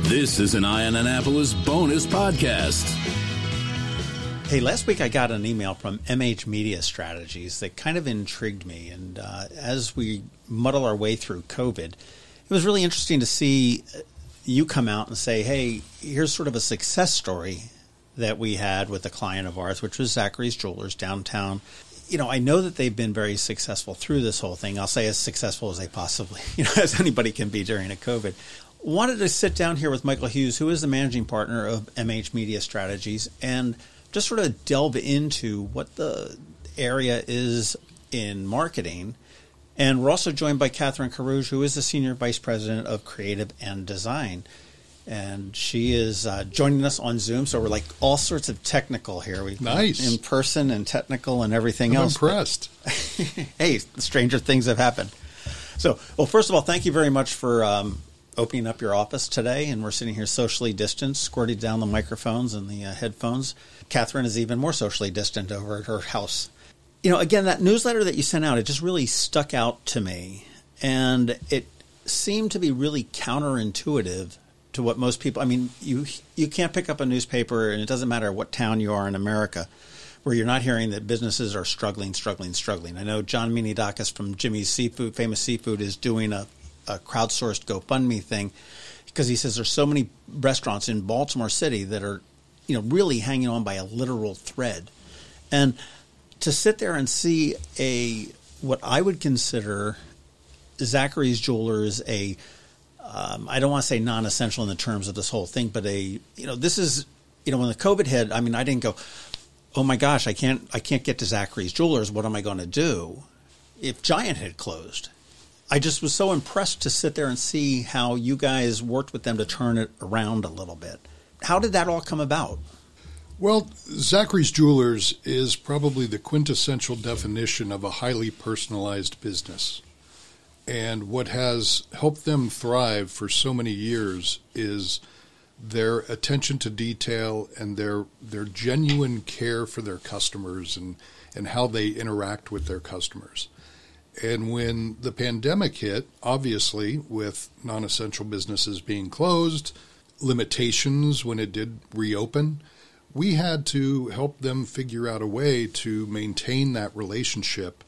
This is an Eye on Annapolis bonus podcast. Hey, last week I got an email from MH Media Strategies that kind of intrigued me. And as we muddle our way through COVID, it was really interesting to see you come out and say, hey, here's sort of a success story that we had with a client of ours, which was Zachary's Jewelers downtown. You know, I know that they've been very successful through this whole thing. I'll say as successful as they possibly, as anybody can be during a COVID. Wanted to sit down here with Michael Hughes, who is the managing partner of MH Media Strategies, and just sort of delve into what the area is in marketing. And we're also joined by Carouge, who is the Senior Vice President of Creative and Design. And she is joining us on Zoom, so we're like all sorts of technical here. Nice. In person and technical and everything I'm else. impressed. Hey, stranger things have happened. So, well, first of all, thank you very much for opening up your office today. And we're sitting here socially distanced, squirting down the microphones and the headphones. Catherine is even more socially distant over at her house. You know, again, that newsletter that you sent out, it just really stuck out to me. And it seemed to be really counterintuitive to what most people, I mean, you can't pick up a newspaper, and it doesn't matter what town you are in America, where you're not hearing that businesses are struggling. I know John Minidakis from Jimmy's Seafood, Famous Seafood, is doing a crowdsourced GoFundMe thing because he says there's so many restaurants in Baltimore City that are, really hanging on by a literal thread. And to sit there and see what I would consider Zachary's Jewelers I don't want to say non-essential in the terms of this whole thing, but this is, when the COVID hit, I mean, I didn't go, oh my gosh, I can't get to Zachary's Jewelers. What am I going to do if Giant had closed? I just was so impressed to sit there and see how you guys worked with them to turn it around a little bit. How did that all come about? Well, Zachary's Jewelers is probably the quintessential definition of a highly personalized business. And what has helped them thrive for so many years is their attention to detail and their genuine care for their customers and how they interact with their customers. And when the pandemic hit, obviously, with non-essential businesses being closed, limitations when it did reopen, we had to help them figure out a way to maintain that relationship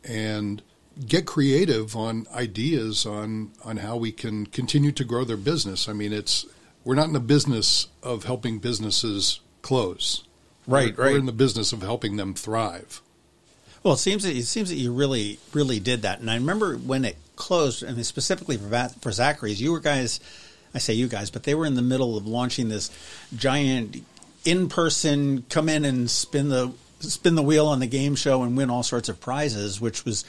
and get creative on ideas on how we can continue to grow their business. I mean, we're not in the business of helping businesses close. Right. We're in the business of helping them thrive. Well, it seems that you really, really did that. And I remember when it closed, and specifically for Zachary's, you guys, I say you guys, but they were in the middle of launching this giant in-person, come in and spin the wheel on the game show and win all sorts of prizes, which was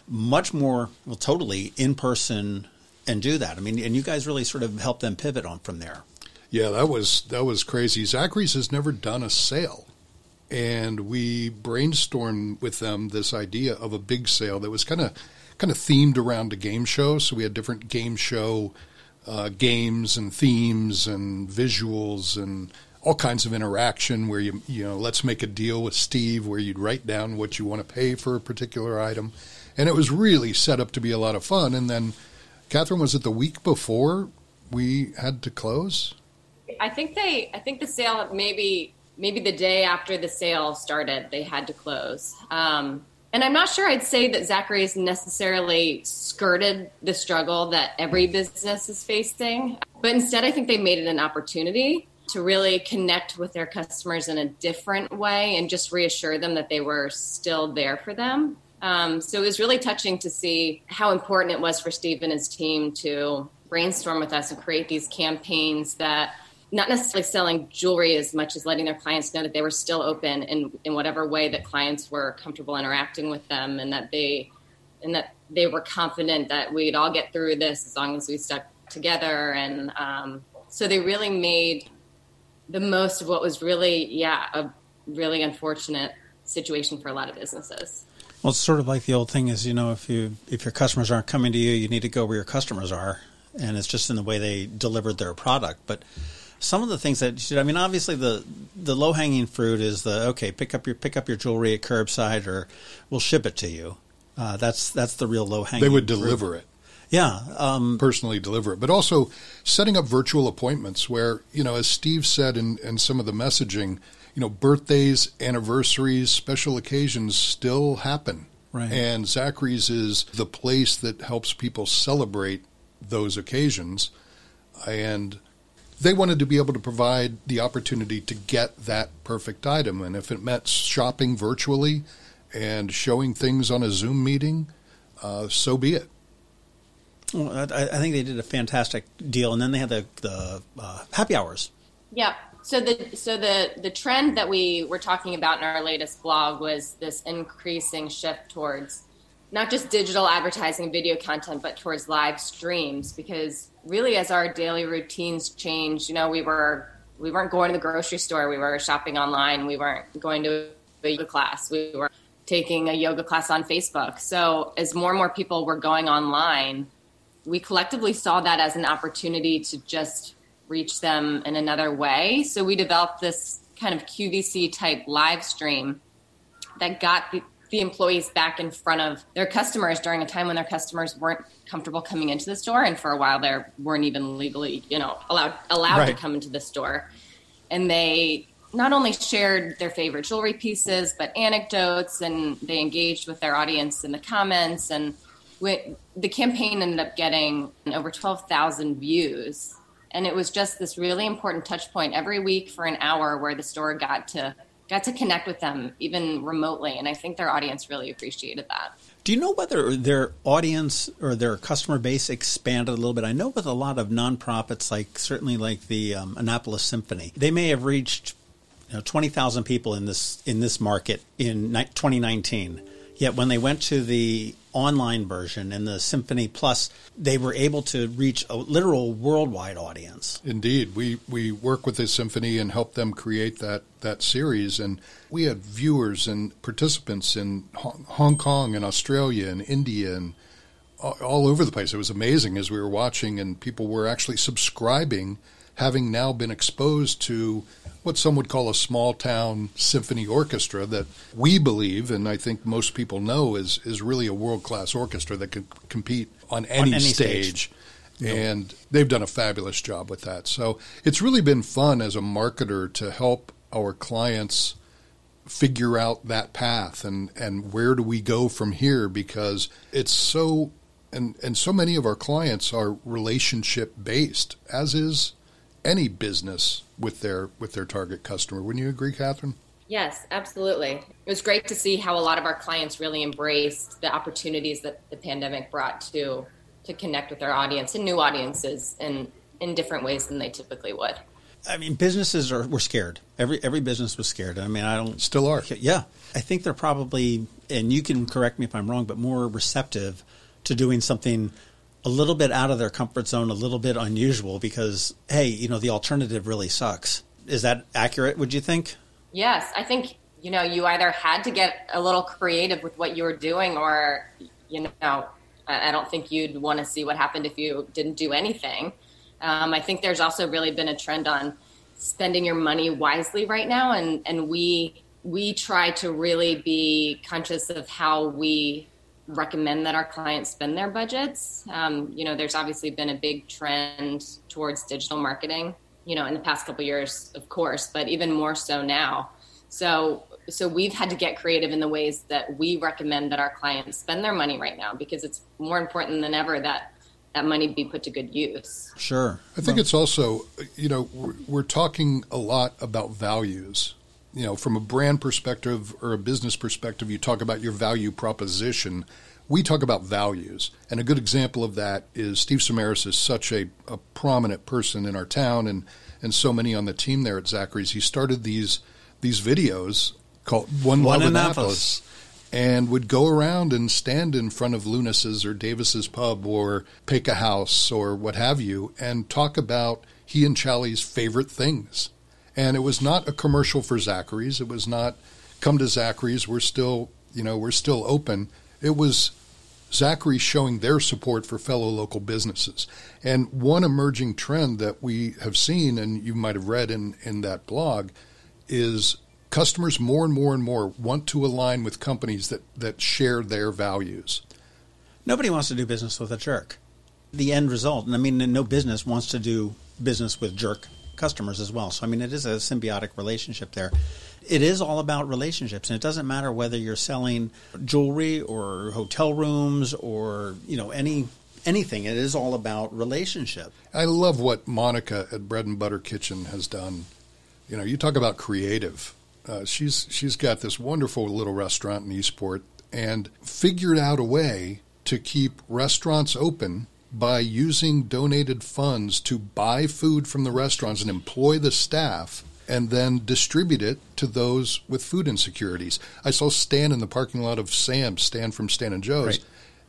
much more, totally in person and do that. I mean, and you guys really sort of helped them pivot on from there. Yeah, that was crazy. Zachary's has never done a sale. And we brainstormed with them this idea of a big sale that was kind of themed around a game show. So we had different game show games and themes and visuals and all kinds of interaction where let's make a deal with Steve where you'd write down what you want to pay for a particular item. And it was really set up to be a lot of fun. And then, Catherine, was it the week before we had to close? I think the sale maybe the day after the sale started, they had to close. And I'm not sure I'd say that Zachary's necessarily skirted the struggle that every business is facing. But instead, I think they made it an opportunity to really connect with their customers in a different way and just reassure them that they were still there for them. So it was really touching to see how important it was for Steve and his team to brainstorm with us and create these campaigns that not necessarily selling jewelry as much as letting their clients know that they were still open in whatever way that clients were comfortable interacting with them and that they were confident that we'd all get through this as long as we stuck together. And so they really made the most of what was really, a really unfortunate situation for a lot of businesses. Well, it's sort of like the old thing is, if your customers aren't coming to you, you need to go where your customers are. And it's just in the way they delivered their product. But some of the things obviously the low-hanging fruit is pick up your jewelry at curbside or we'll ship it to you. That's the real low-hanging fruit. They would deliver it. personally deliver it. But also setting up virtual appointments where, as Steve said in some of the messaging, birthdays, anniversaries, special occasions still happen. Right. And Zachary's is the place that helps people celebrate those occasions. And they wanted to be able to provide the opportunity to get that perfect item. And if it meant shopping virtually and showing things on a Zoom meeting, so be it. Well, I think they did a fantastic deal. And then they had the happy hours. Yeah. So the trend that we were talking about in our latest blog was this increasing shift towards not just digital advertising, video content, but towards live streams. Because really, as our daily routines changed, we weren't going to the grocery store. We were shopping online. We weren't going to a yoga class. We were taking a yoga class on Facebook. So as more and more people were going online, we collectively saw that as an opportunity to just reach them in another way. So we developed this kind of QVC type live stream that got the employees back in front of their customers during a time when their customers weren't comfortable coming into the store. And for a while they weren't even legally, allowed right. to come into the store. And they not only shared their favorite jewelry pieces, but anecdotes, and they engaged with their audience in the comments. And the campaign ended up getting over 12,000 views. And it was just this really important touch point every week for an hour where the store got to connect with them, even remotely. And I think their audience really appreciated that. Do you know whether their audience or their customer base expanded a little bit? I know with a lot of nonprofits, certainly like the Annapolis Symphony, they may have reached 20,000 people in this market in 2019. Yet when they went to the online version and the Symphony Plus, they were able to reach a literal worldwide audience. Indeed. We work with the Symphony and help them create that series. And we had viewers and participants in Hong Kong and Australia and India and all over the place. It was amazing as we were watching, and people were actually subscribing, having now been exposed to what some would call a small-town symphony orchestra that we believe, and I think most people know, is really a world-class orchestra that can compete on any stage. And they've done a fabulous job with that. So it's really been fun as a marketer to help our clients figure out that path and where do we go from here, because it's so and so many of our clients are relationship-based, as is any business with their target customer. Wouldn't you agree, Catherine? Yes, absolutely. It was great to see how a lot of our clients really embraced the opportunities that the pandemic brought to connect with their audience and new audiences in different ways than they typically would. I mean, businesses were scared. Every business was scared. I mean, still are. Yeah. I think they're probably, and you can correct me if I'm wrong, but more receptive to doing something a little bit out of their comfort zone, a little bit unusual, because, hey, the alternative really sucks. Is that accurate, would you think? Yes. I think, you either had to get a little creative with what you were doing, or, I don't think you'd want to see what happened if you didn't do anything. I think there's also really been a trend on spending your money wisely right now. And we try to really be conscious of how we recommend that our clients spend their budgets. There's obviously been a big trend towards digital marketing, in the past couple of years, of course, but even more so now. So we've had to get creative in the ways that we recommend that our clients spend their money right now, because it's more important than ever that money be put to good use. Sure. I think it's also, we're talking a lot about values. From a brand perspective or a business perspective, you talk about your value proposition. We talk about values. And a good example of that is Steve Samaras is such a prominent person in our town and so many on the team there at Zachary's. He started these videos called One Love Annapolis, and would go around and stand in front of Lunis's or Davis's Pub or Peka House or what have you and talk about he and Chally's favorite things. And it was not a commercial for Zachary's. It was not, come to Zachary's, we're still open. It was Zachary's showing their support for fellow local businesses. And one emerging trend that we have seen, and you might have read in that blog, is customers more and more and more want to align with companies that share their values. Nobody wants to do business with a jerk. the end result. And I mean, no business wants to do business with jerk customers as well. So, I mean, it is a symbiotic relationship there. It is all about relationships, and it doesn't matter whether you're selling jewelry or hotel rooms or, anything. It is all about relationship. I love what Monica at Bread and Butter Kitchen has done. You talk about creative. She's got this wonderful little restaurant in Eastport and figured out a way to keep restaurants open by using donated funds to buy food from the restaurants and employ the staff and then distribute it to those with food insecurities. I saw Stan in the parking lot of Sam's, Stan from Stan and Joe's. Right.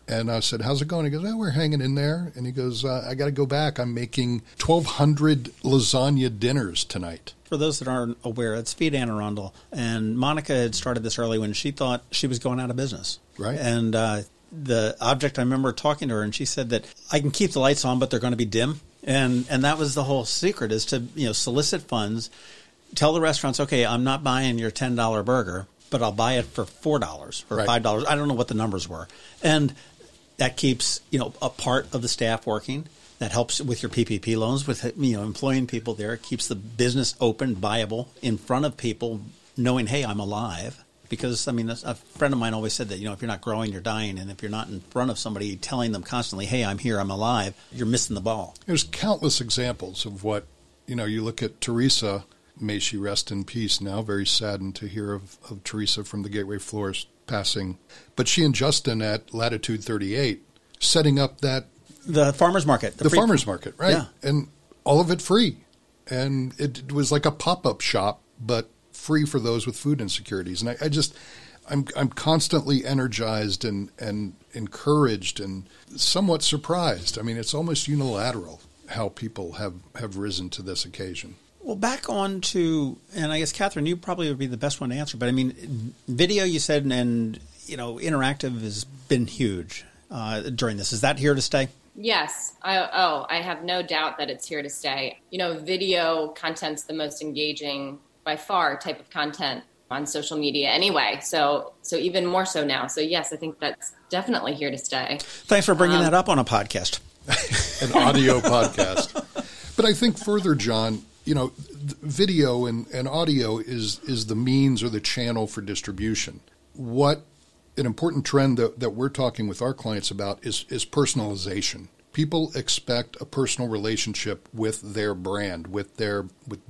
And I said, how's it going? He goes, we're hanging in there. And he goes, I got to go back. I'm making 1,200 lasagna dinners tonight. For those that aren't aware, it's Feed Anne Arundel. And Monica had started this early when she thought she was going out of business. Right. And the object, I remember talking to her, and she said that I can keep the lights on, but they're going to be dim. And that was the whole secret, is to solicit funds, tell the restaurants, okay, I'm not buying your $10 burger, but I'll buy it for $4 or right. $5. I don't know what the numbers were. And that keeps, a part of the staff working. That helps with your PPP loans, with, employing people there. It keeps the business open, viable, in front of people, knowing, hey, I'm alive. Because, a friend of mine always said that, if you're not growing, you're dying. And if you're not in front of somebody telling them constantly, hey, I'm here, I'm alive, you're missing the ball. There's countless examples of what, you look at Teresa, may she rest in peace now, very saddened to hear of Teresa from the Gateway Floors passing. But she and Justin at Latitude 38 setting up the farmer's market. The farmer's market, right. Yeah. And all of it free. And it was like a pop-up shop, but free for those with food insecurities. And I'm constantly energized and encouraged and somewhat surprised. It's almost unilateral how people have risen to this occasion. Well, back on to, and I guess, Catherine, you probably would be the best one to answer, but video, you said, and interactive has been huge during this. Is that here to stay? Yes. I have no doubt that it's here to stay. Video content's the most engaging by far type of content on social media anyway. So even more so now. So yes, I think that's definitely here to stay. Thanks for bringing that up on a podcast. An audio podcast. But I think further, John, video and audio is the means or the channel for distribution. What an important trend that we're talking with our clients about is personalization. People expect a personal relationship with their brand, with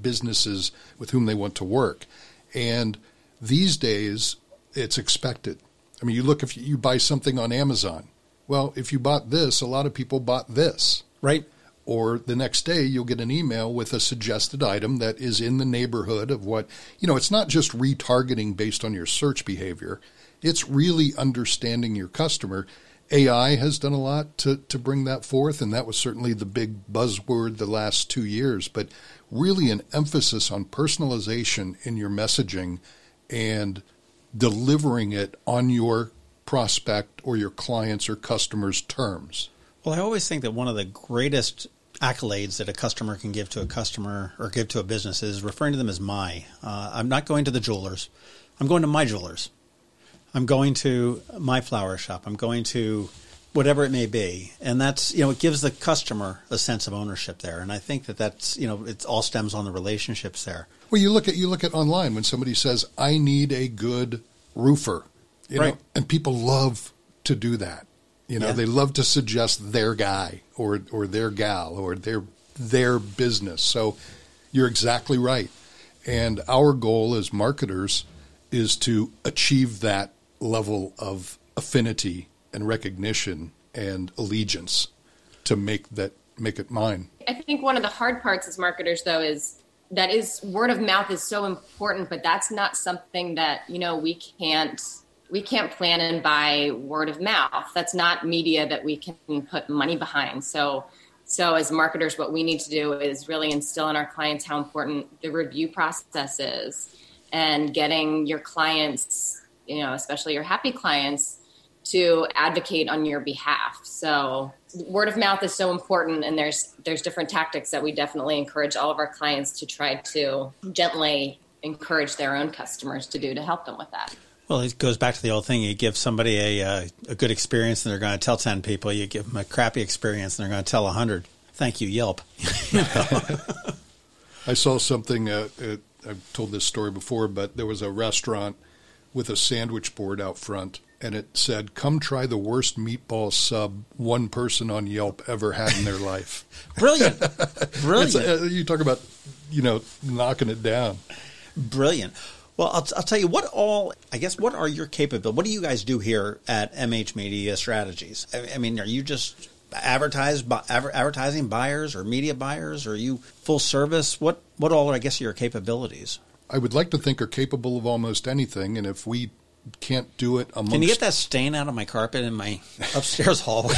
businesses with whom they want to work. And these days, it's expected. You look, if you buy something on Amazon, well, if you bought this, a lot of people bought this. Right. Or the next day, you'll get an email with a suggested item that is in the neighborhood of what, it's not just retargeting based on your search behavior. It's really understanding your customer. AI has done a lot to bring that forth, and that was certainly the big buzzword the last 2 years, but really an emphasis on personalization in your messaging and delivering it on your prospect or your clients or customers' terms. Well, I always think that one of the greatest accolades that a customer can give to a customer or give to a business is referring to them as my. I'm not going to the jewelers. I'm going to my jewelers. I'm going to my flower shop. I'm going to whatever it may be. And that's, it gives the customer a sense of ownership there. And I think that's, it all stems on the relationships there. Well, you look at online when somebody says, I need a good roofer, right. And people love to do that. They love to suggest their guy or their gal or their business. So you're exactly right. And our goal as marketers is to achieve that level of affinity and recognition and allegiance to make it mine. I think one of the hard parts as marketers, though, is word of mouth is so important, but that's not something that, we can't plan and buy word of mouth. That's not media that we can put money behind. So as marketers, what we need to do is really instill in our clients how important the review process is and getting your clients, especially your happy clients, to advocate on your behalf. So word of mouth is so important, and there's different tactics that we definitely encourage all of our clients to try to gently encourage their own customers to do to help them with that. Well, it goes back to the old thing. You give somebody a good experience and they're going to tell 10 people. You give them a crappy experience and they're going to tell 100. Thank you, Yelp. I saw something, I've told this story before, but there was a restaurant with a sandwich board out front, and it said, "Come try the worst meatball sub one person on Yelp ever had in their life." Brilliant. Brilliant. You talk about, knocking it down. Brilliant. Well, I'll tell you what are your capabilities? What do you guys do here at MH Media Strategies? I mean, are you just advertising buyers or media buyers? Or are you full service? What all are, I guess, your capabilities? I would like to think are capable of almost anything, and if we can't do it amongst... Can you get that stain out of my carpet in my upstairs hallway?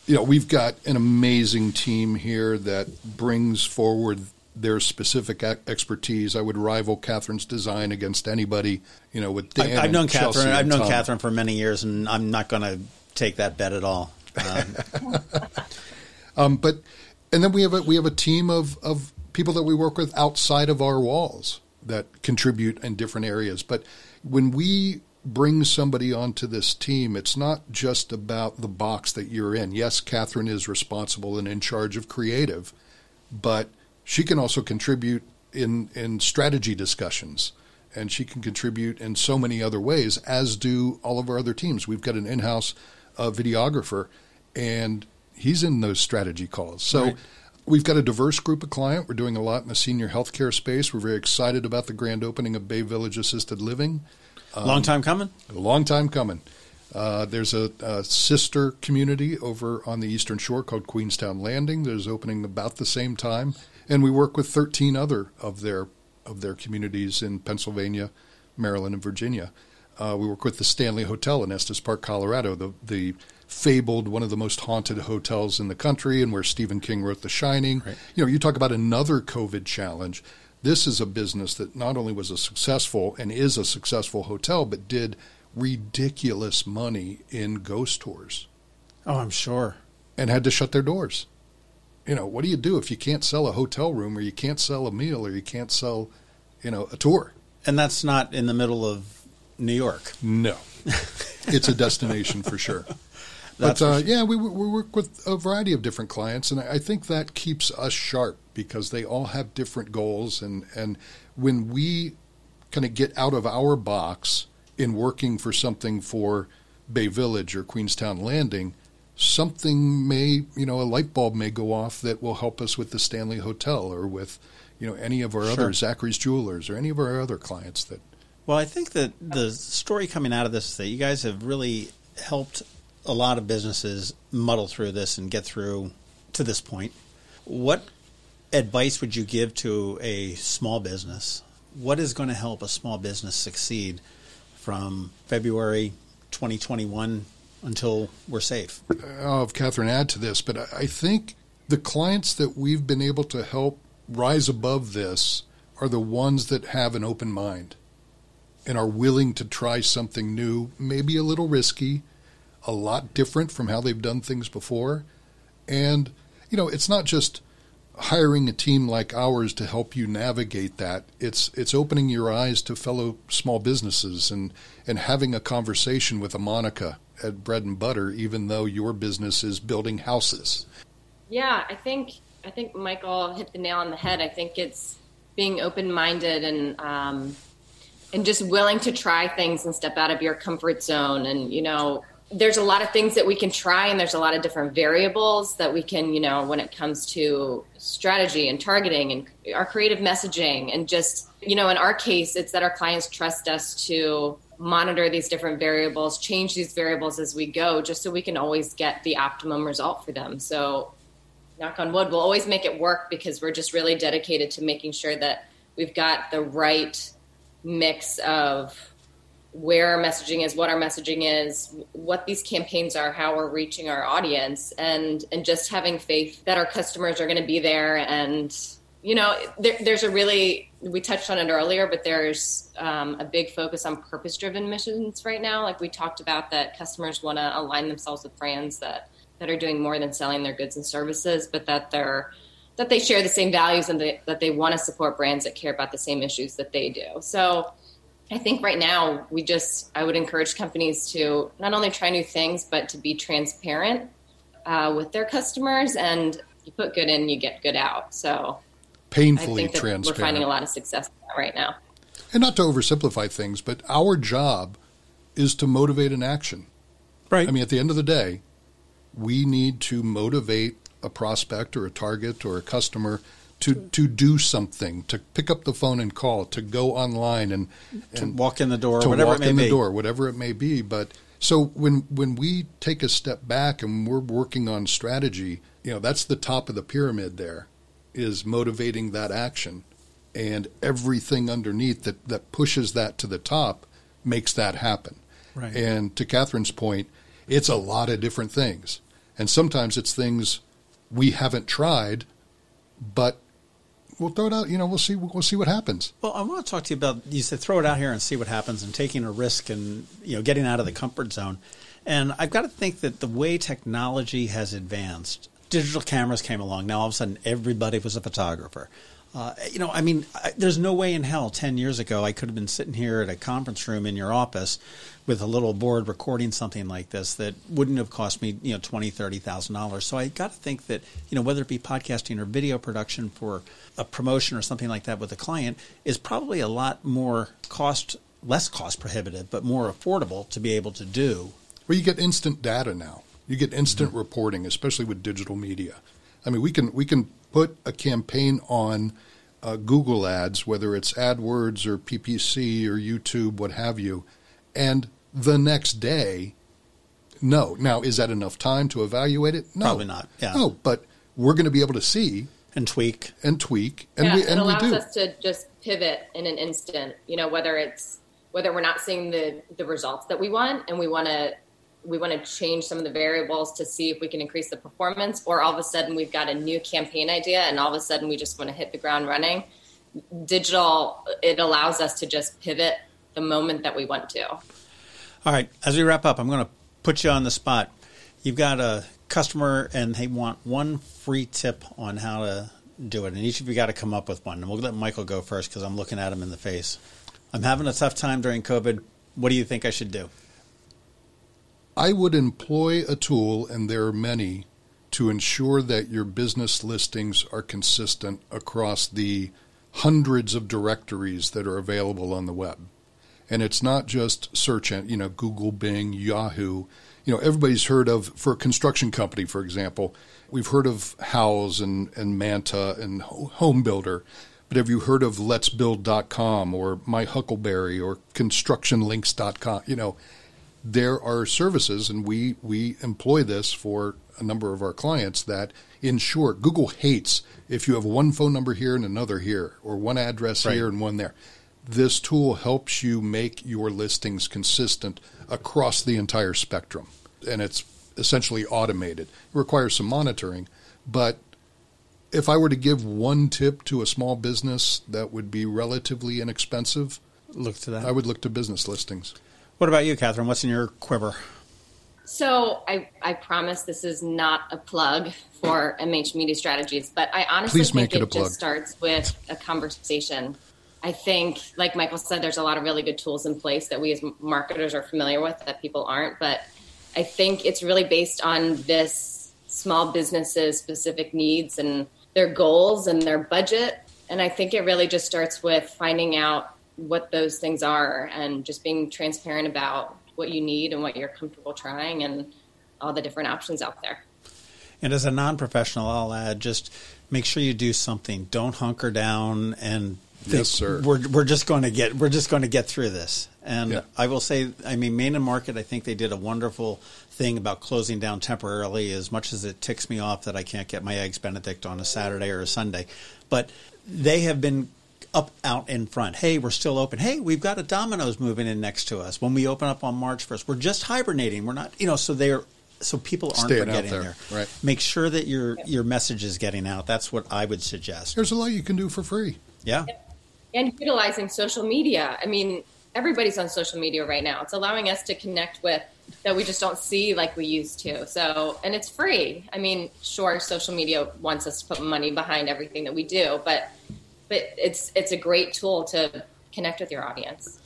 We've got an amazing team here that brings forward their specific expertise. I would rival Catherine's design against anybody, with Dan I've known Chelsea Catherine. I've known Tom. Catherine for many years, and I'm not going to take that bet at all. And then we have a team of people that we work with outside of our walls that contribute in different areas. But when we bring somebody onto this team, it's not just about the box that you're in. Yes, Catherine is responsible and in charge of creative, but she can also contribute in strategy discussions, and she can contribute in so many other ways, as do all of our other teams. We've got an in-house videographer, and he's in those strategy calls. So right. We've got a diverse group of client. We're doing a lot in the senior healthcare space. We're very excited about the grand opening of Bay Village Assisted Living. Long time coming? A long time coming. There's a sister community over on the Eastern Shore called Queenstown Landing. There's opening about the same time. And we work with 13 other of their communities in Pennsylvania, Maryland, and Virginia. We work with the Stanley Hotel in Estes Park, Colorado, the fabled one of the most haunted hotels in the country, and where Stephen King wrote The Shining. Right. You talk about another COVID challenge. This is a business that not only was a successful and is a successful hotel, but did ridiculous money in ghost tours. Oh, I'm sure. And had to shut their doors. What do you do if you can't sell a hotel room, or you can't sell a meal, or you can't sell, a tour? And that's not in the middle of New York. No. It's a destination for sure. Yeah, we work with a variety of different clients, and I think that keeps us sharp because they all have different goals. And when we kind of get out of our box in working for something for Bay Village or Queenstown Landing, something may, a light bulb may go off that will help us with the Stanley Hotel or with, any of our other Zachary's Jewelers or any of our other clients that. Well, I think that the story coming out of this is that you guys have really helped a lot of businesses muddle through this and get through to this point. What advice would you give to a small business? What is going to help a small business succeed from February 2021 until we're safe? I'll have Catherine add to this, but I think the clients that we've been able to help rise above this are the ones that have an open mind and are willing to try something new, maybe a little risky, a lot different from how they've done things before. And, it's not just hiring a team like ours to help you navigate that. It's opening your eyes to fellow small businesses and having a conversation with a Monica at Bread and Butter, even though your business is building houses. Yeah, I think Michael hit the nail on the head. I think it's being open-minded and just willing to try things and step out of your comfort zone. And, there's a lot of things that we can try, and there's a lot of different variables that we can, when it comes to strategy and targeting and our creative messaging. And just, in our case, it's that our clients trust us to monitor these different variables, change these variables as we go, just so we can always get the optimum result for them. So knock on wood, we'll always make it work because we're just really dedicated to making sure that we've got the right mix of where our messaging is, what our messaging is, what these campaigns are, how we're reaching our audience, and just having faith that our customers are going to be there. And, there's we touched on it earlier, but there's a big focus on purpose-driven missions right now. Like we talked about, that customers want to align themselves with brands that are doing more than selling their goods and services, but that they share the same values and that they want to support brands that care about the same issues that they do. So I think right now I would encourage companies to not only try new things, but to be transparent with their customers. And you put good in, you get good out. So painfully I think that transparent. we're finding a lot of success right now. And not to oversimplify things, but our job is to motivate an action. Right. I mean, at the end of the day, we need to motivate a prospect or a target or a customer to do something, to pick up the phone and call, to go online and to walk in the door, to whatever walk it may in be. the door, whatever it may be. But so when we take a step back and we're working on strategy, that's the top of the pyramid there, is motivating that action. And everything underneath that pushes that to the top makes that happen. Right. And to Catherine's point, it's a lot of different things. And sometimes it's things we haven't tried, but we'll throw it out. We'll see what happens. Well, I want to talk to you about, you said throw it out here and see what happens, and taking a risk and getting out of the comfort zone. And I've got to think that the way technology has advanced, digital cameras came along. Now all of a sudden everybody was a photographer. There's no way in hell 10 years ago I could have been sitting here at a conference room in your office with a little board recording something like this that wouldn't have cost me, $20,000, $30,000. So I got to think that, whether it be podcasting or video production for a promotion or something like that with a client is probably a lot more less cost prohibitive, but more affordable to be able to do. Well, you get instant data now. You get instant reporting, especially with digital media. I mean, we can put a campaign on Google Ads, whether it's AdWords or PPC or YouTube, what have you, and the next day, no. Now, is that enough time to evaluate it? No. Probably not. Yeah. No, but we're going to be able to see and tweak, and it allows we do. us to just pivot in an instant. Whether we're not seeing the results that we want, and we want to change some of the variables to see if we can increase the performance, or all of a sudden we've got a new campaign idea and all of a sudden we just want to hit the ground running. Digital, it allows us to just pivot the moment that we want to. All right. As we wrap up, I'm going to put you on the spot. You've got a customer and they want one free tip on how to do it. And each of you got to come up with one. And we'll let Michael go first because I'm looking at him in the face. I'm having a tough time during COVID. What do you think I should do? I would employ a tool, and there are many, to ensure that your business listings are consistent across the hundreds of directories that are available on the web. And it's not just search, Google, Bing, Yahoo. Everybody's heard of, for a construction company, for example, we've heard of Hughes and Manta and Home Builder. But have you heard of letsbuild.com or myhuckleberry or constructionlinks.com? There are services, and we employ this for a number of our clients, that in short, Google hates if you have one phone number here and another here, or one address here and one there. This tool helps you make your listings consistent across the entire spectrum, and it's essentially automated. It requires some monitoring, but if I were to give one tip to a small business that would be relatively inexpensive, look to that. I would look to business listings. What about you, Catherine? What's in your quiver? So I promise this is not a plug for MH Media Strategies, but I honestly think it just starts with a conversation. I think, like Michael said, there's a lot of really good tools in place that we as marketers are familiar with that people aren't. But I think it's really based on this small businesses' specific needs and their goals and their budget. And I think it really just starts with finding out what those things are and just being transparent about what you need and what you're comfortable trying and all the different options out there. And as a non-professional, I'll add, just make sure you do something. Don't hunker down and think, yes, sir. We're just going to get through this. And I will say, Main and Market, I think they did a wonderful thing about closing down temporarily, as much as it ticks me off that I can't get my Eggs Benedict on a Saturday or a Sunday. But they have been out in front. Hey, we're still open. Hey, we've got a Domino's moving in next to us. When we open up on March 1st, we're just hibernating. We're not, so people aren't staying forgetting there. Right. Make sure that your message is getting out. That's what I would suggest. There's a lot you can do for free. Yeah. And utilizing social media. Everybody's on social media right now. It's allowing us to connect with that we just don't see like we used to. So, and it's free. Sure, social media wants us to put money behind everything that we do, but it's a great tool to connect with your audience.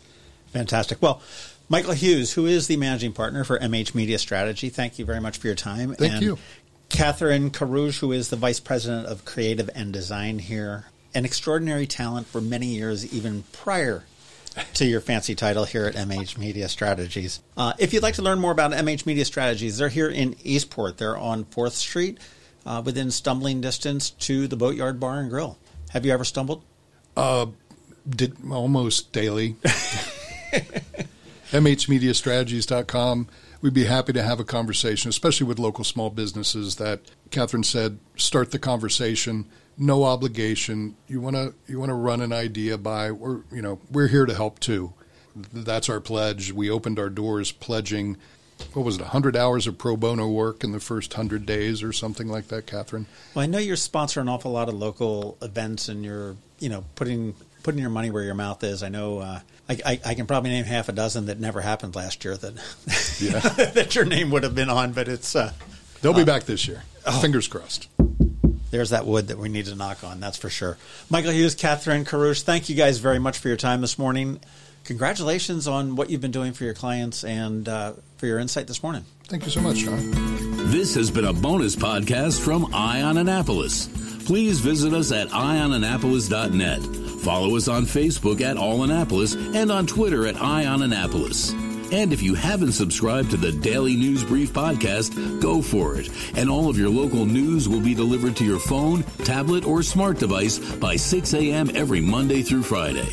Fantastic. Well, Michael Hughes, who is the managing partner for MH Media Strategy, thank you very much for your time. Thank you. Catherine Carouge, who is the vice president of creative and design here, an extraordinary talent for many years, even prior to your fancy title here at MH Media Strategies. If you'd like to learn more about MH Media Strategies, they're here in Eastport. They're on 4th Street, within stumbling distance to the Boatyard Bar and Grill. Have you ever stumbled? Almost daily. MHmediastrategies.com. We'd be happy to have a conversation, especially with local small businesses that Catherine said, start the conversation, no obligation. You want to run an idea by, we're here to help too. That's our pledge. We opened our doors pledging, 100 hours of pro bono work in the first 100 days or something like that, Catherine? Well, I know you're sponsoring an awful lot of local events and you're, putting your money where your mouth is. I know I can probably name half a dozen that never happened last year that that your name would have been on, but it's... They'll be back this year. Fingers crossed. There's that wood that we need to knock on, that's for sure. Michael Hughes, Catherine Carouge, thank you guys very much for your time this morning. Congratulations on what you've been doing for your clients and for your insight this morning. Thank you so much, Sean. This has been a bonus podcast from Ion Annapolis. Please visit us at ionannapolis.net. Follow us on Facebook at All Annapolis and on Twitter at Ion Annapolis. And if you haven't subscribed to the Daily News Brief podcast, go for it. And all of your local news will be delivered to your phone, tablet, or smart device by 6 a.m. every Monday through Friday.